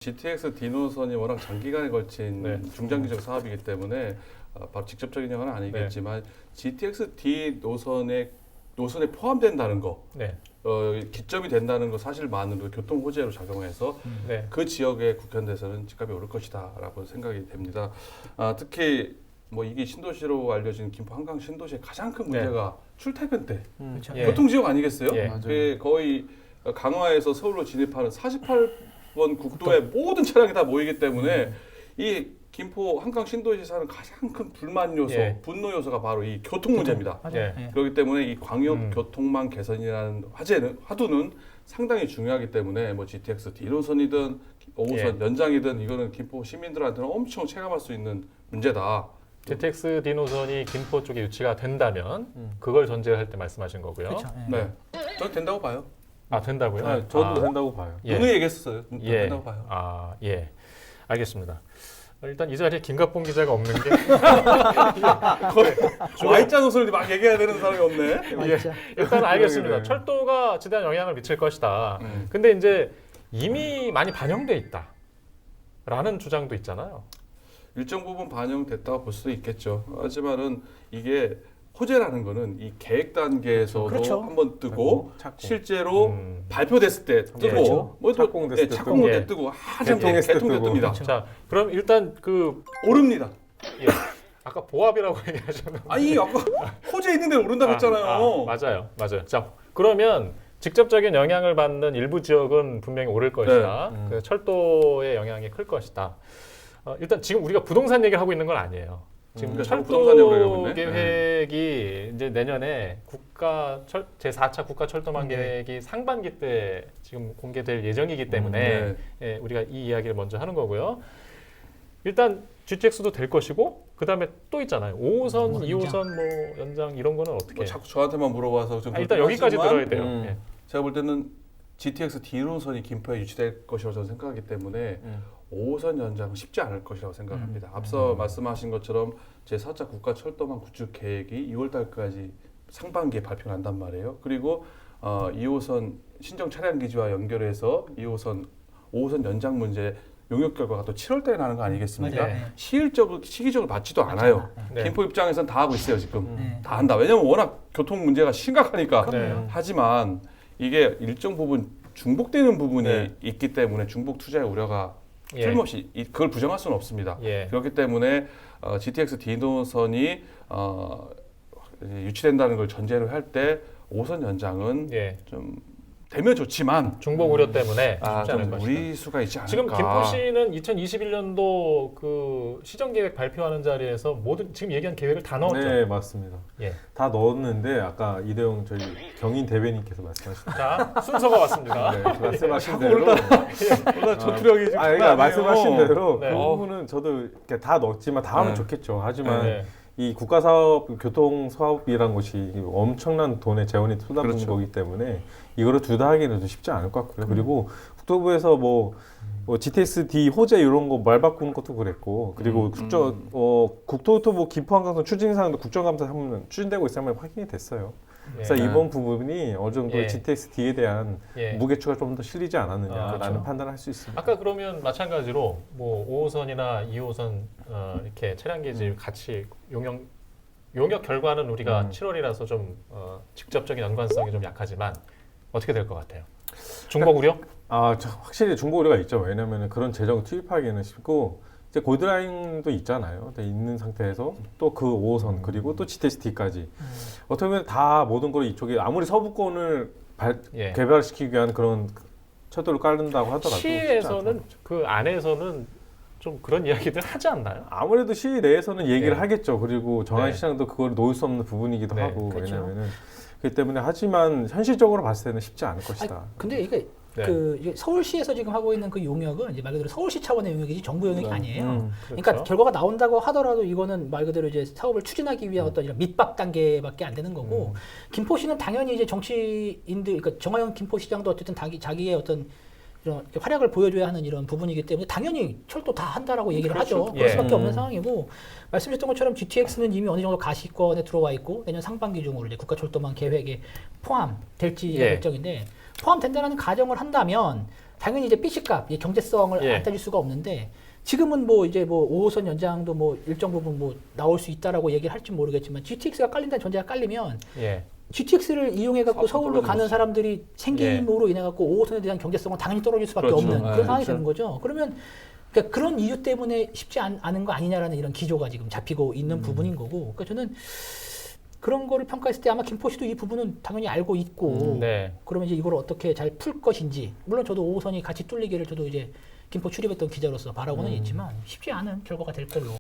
GTX D 노선이 워낙 장기간에 걸친 중장기적 사업이기 때문에 바로 직접적인 영향은 아니겠지만 GTX D 노선에 포함된다는 거, 기점이 된다는 거 사실만으로도 교통 호재로 작용해서 그 지역의 국현대에서는 집값이 오를 것이다라고 생각이 됩니다. 특히 뭐 이게 신도시로 알려진 김포 한강 신도시의 가장 큰 문제가 출퇴근 때 교통 지역 아니겠어요? 그게 거의 강화에서 서울로 진입하는 48번 국도의 모든 차량이 다 모이기 때문에 이 김포 한강 신도시에 사는 가장 큰 불만 요소, 분노 요소가 바로 이 교통 문제입니다. 그렇기 때문에 이 광역 교통망 개선이라는 화두는 상당히 중요하기 때문에 뭐 GTX D 노선이든 5호선 연장이든 이거는 김포 시민들한테는 엄청 체감할 수 있는 문제다. GTX D 노선이 김포 쪽에 유치가 된다면 그걸 전제할 때 말씀하신 거고요. 그렇죠. 네, 저는 된다고 봐요. 아, 된다고요? 네, 저도 된다고 봐요. 누누이 얘기했었어요. 된다고 봐요. 아, 예. 알겠습니다. 일단 이 자리에 김갑봉 기자가 없는 게 Y자 노선을 막 얘기해야 되는 사람이 없네. 일단 알겠습니다. 철도가 지대한 영향을 미칠 것이다. 근데 이제 이미 많이 반영돼 있다라는 주장도 있잖아요. 일정 부분 반영됐다고 볼 수도 있겠죠. 하지만은 이게 호재라는 거는 이 계획 단계에서도 그렇죠. 한번 뜨고 착공. 실제로 발표됐을 때 뜨고 뭐 착공됐을 때 착공될 때 뜨고. 뜨고 한참 개통했을 때 개통돼 뜨고. 뜹니다. 자, 그럼 일단 오릅니다. 아까 보합이라고 얘기하셨는데 아니 아까 호재 있는 데 오른다고 했잖아요. 맞아요. 자, 그러면 직접적인 영향을 받는 일부 지역은 분명히 오를 것이다. 그 철도의 영향이 클 것이다. 일단 지금 우리가 부동산 얘기를 하고 있는 건 아니에요. 지금 부동산 얘기를 하고 철도 있네. 계획이 이제 내년에 제4차 국가 철도망 계획이 상반기 때 지금 공개될 예정이기 때문에 우리가 이 이야기를 먼저 하는 거고요. 일단 GTX도 될 것이고 그 다음에 또 있잖아요. 5호선, 2호선 뭐 연장 이런 거는 어떻게? 뭐 자꾸 저한테만 물어봐서 좀 일단 여기까지 들어야 돼요. 제가 볼 때는 GTX D 노선이 김포에 유치될 것이라고 저는 생각하기 때문에 5호선 연장은 쉽지 않을 것이라고 생각합니다. 앞서 말씀하신 것처럼 제4차 국가철도망 구축 계획이 2월 달까지 상반기에 발표난단 말이에요. 그리고 2호선 신정 차량 기지와 연결해서 5호선 연장 문제 용역 결과가 또 7월 달에 나는 거 아니겠습니까? 시기적으로 맞지도 않아요. 김포 입장에서는 다 하고 있어요, 지금. 다 한다. 왜냐면 워낙 교통 문제가 심각하니까. 하지만 이게 일정 부분 중복되는 부분이 있기 때문에 중복 투자의 우려가 틀림없이 그걸 부정할 수는 없습니다. 그렇기 때문에 GTX D 노선이 유치된다는 걸 전제로 할 때 5호선 연장은 좀 되면 좋지만 중복 우려 때문에 쉽지 않을 좀 것이다. 무리수가 있지 않을까. 지금 김포시는 2021년도 그 시정계획 발표하는 자리에서 모든 지금 얘기한 계획을 다 넣었죠. 네, 맞습니다. 다 넣었는데 아까 이대용 저희 경인 대변인께서 말씀하신 자, 순서가 왔습니다. 말씀하신 대로 전투력이 지금 그러니까 말씀하신 대로 네. 그 부분은 저도 이렇게 다 넣었지만 다 하면 좋겠죠. 하지만 이 국가사업, 교통사업이란 것이 엄청난 돈의 재원이 쏟아부는 거기 때문에 이거를 둘 다 하기는 쉽지 않을 것 같고요. 그리고 국토부에서 뭐 GTX D 호재 이런 거 말 바꾸는 것도 그랬고, 그리고 국토교토부 김포한강선 추진사항도 국정감사 한번 추진되고 있으면 확인이 됐어요. 그래서 이번 부분이 어느 정도 GTX D에 대한 무게추가 좀 더 실리지 않았느냐라는 판단을 할 수 있습니다. 아까 그러면 마찬가지로 뭐 5호선이나 2호선 이렇게 차량 계집 같이 용역 결과는 우리가 7월이라서 좀 직접적인 연관성이 좀 약하지만 어떻게 될 것 같아요? 중복 우려? 확실히 중복 우려가 있죠. 왜냐하면 그런 재정을 투입하기는 쉽고 이제 골드라인도 있잖아요. 있는 상태에서 또 그 5호선 그리고 또 GTX-D까지 어떻게 보면 다 모든 걸 이쪽에 아무리 서부권을 개발시키기 위한 그런 철도를 깔는다고 하더라도 시에서는 그 안에서는 좀 그런 이야기들 하지 않나요? 아무래도 시 내에서는 얘기를 하겠죠. 그리고 정한시장도 그걸 놓을 수 없는 부분이기도 하고 왜냐하면은 그렇기 때문에 하지만 현실적으로 봤을 때는 쉽지 않을 것이다. 근데 이게 이게 서울시에서 지금 하고 있는 그 용역은 이제 말 그대로 서울시 차원의 용역이지 정부 용역이 아니에요. 그러니까 결과가 나온다고 하더라도 이거는 말 그대로 이제 사업을 추진하기 위한 어떤 이런 밑밥 단계밖에 안 되는 거고 김포시는 당연히 이제 정치인들, 그러니까 정하영 김포시장도 어쨌든 자기의 어떤 이런 활약을 보여줘야 하는 이런 부분이기 때문에 당연히 철도 다 한다라고 얘기를 하죠. 그럴 수밖에 없는 상황이고 말씀하셨던 것처럼 GTX는 이미 어느 정도 가시권에 들어와 있고 내년 상반기 중으로 이제 국가철도망 계획에 포함될지가 결정인데 포함된다는 가정을 한다면 당연히 이제 BC값, 경제성을 안 따질 수가 없는데 지금은 뭐 이제 뭐 5호선 연장도 뭐 일정 부분 뭐 나올 수 있다라고 얘기를 할지 모르겠지만 GTX가 깔린다는 전제가 깔리면 GTX를 이용해 갖고 서울로 가는 사람들이 생김으로 인해 갖고 5호선에 대한 경제성은 당연히 떨어질 수밖에 없는 그런 상황이 되는 거죠. 그러면 그러니까 그런 이유 때문에 쉽지 않은 거 아니냐라는 이런 기조가 지금 잡히고 있는 부분인 거고. 그러니까 저는 그런 거를 평가했을 때 아마 김포시도 이 부분은 당연히 알고 있고 그러면 이제 이걸 어떻게 잘 풀 것인지 물론 저도 5호선이 같이 뚫리기를 저도 이제 김포 출입했던 기자로서 바라고는 있지만 쉽지 않은 결과가 될 걸로.